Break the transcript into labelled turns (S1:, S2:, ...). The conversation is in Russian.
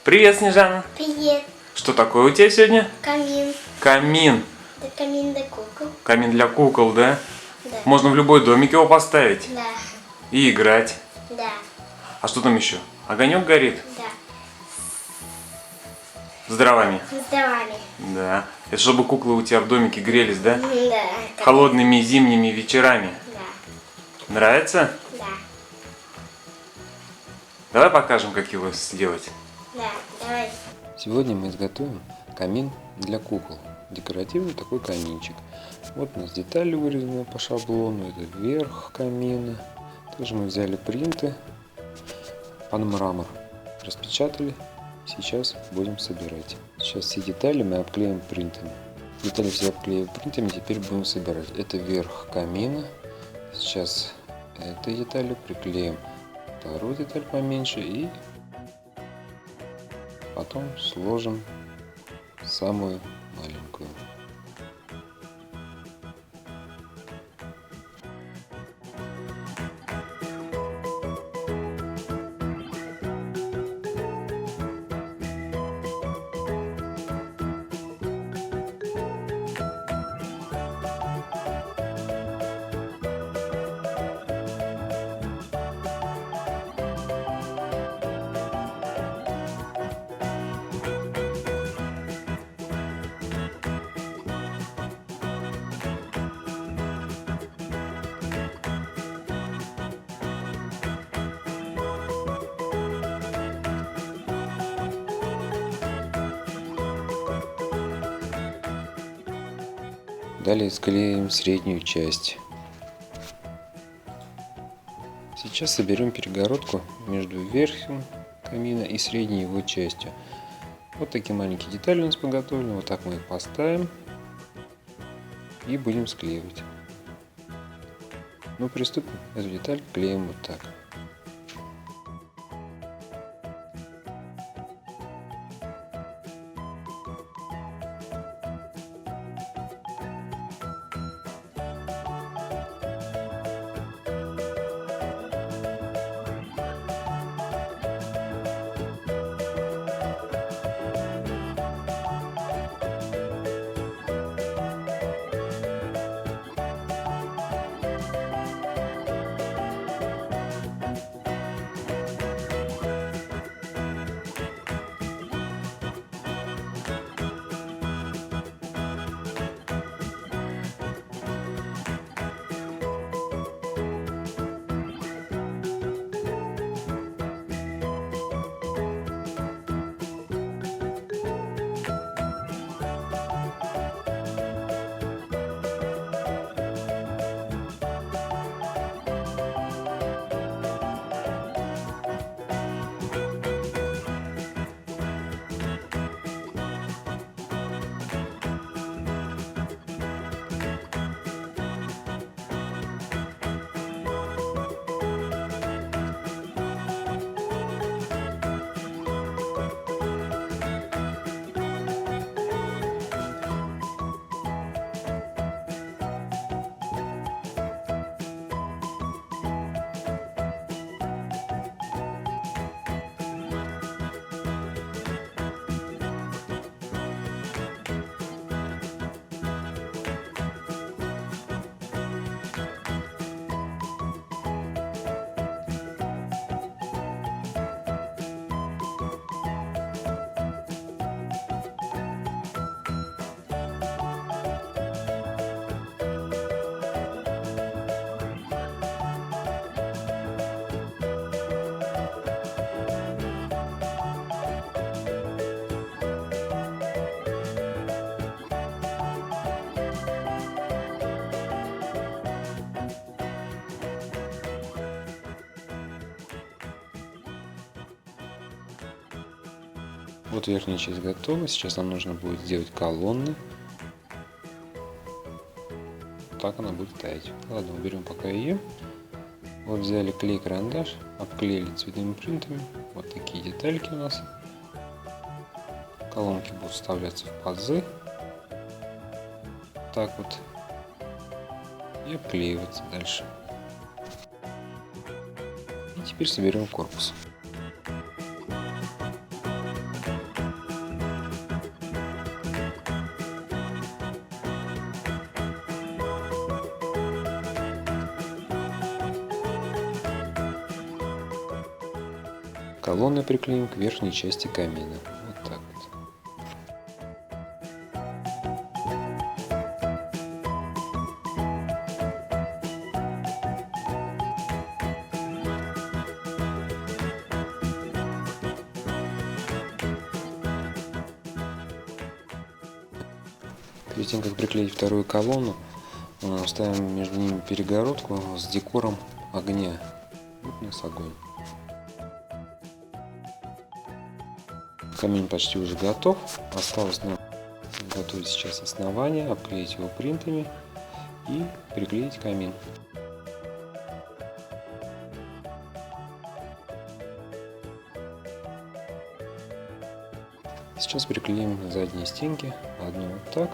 S1: Привет, Снежана.
S2: Привет.
S1: Что такое у тебя сегодня?
S2: Камин.
S1: Камин.
S2: Это камин для кукол.
S1: Камин для кукол, да?
S2: Да.
S1: Можно в любой домик его поставить
S2: Да.
S1: и играть.
S2: Да.
S1: А что там еще? Огонек горит?
S2: Да.
S1: С дровами?
S2: С дровами.
S1: Да. Это чтобы куклы у тебя в домике грелись, да?
S2: Да.
S1: Холодными зимними вечерами.
S2: Да.
S1: Нравится?
S2: Да.
S1: Давай покажем, как его сделать.
S2: Да. Давай.
S3: Сегодня мы изготовим камин для кукол. Декоративный такой каминчик. Вот у нас детали вырезаны по шаблону. Это верх камина. Также мы взяли принты под мрамор. Распечатали. Сейчас будем собирать. Сейчас все детали мы обклеим принтами. Детали все обклеим принтами. Теперь будем собирать. Это верх камина. Сейчас этой деталью приклеим вторую деталь поменьше и потом сложим самую маленькую. Далее склеим среднюю часть. Сейчас соберем перегородку между верхом камина и средней его частью. Вот такие маленькие детали у нас подготовлены. Вот так мы их поставим и будем склеивать. Ну, приступим. Эту деталь клеим вот так. Вот верхняя часть готова. Сейчас нам нужно будет сделать колонны. Так она будет стоять. Ладно, уберем пока ее. Вот взяли клей-карандаш, обклеили цветными принтами. Вот такие детальки у нас. Колонки будут вставляться в пазы. Так вот. И обклеиваться дальше. И теперь соберем корпус. колонны приклеим к верхней части камина. Вот так вот. Перед тем, как приклеить вторую колонну, ставим между ними перегородку с декором огня. Вот у нас огонь. Камин почти уже готов. Осталось нам готовить сейчас основание, обклеить его принтами и приклеить камин. Сейчас приклеим задние стенки. Одну вот так,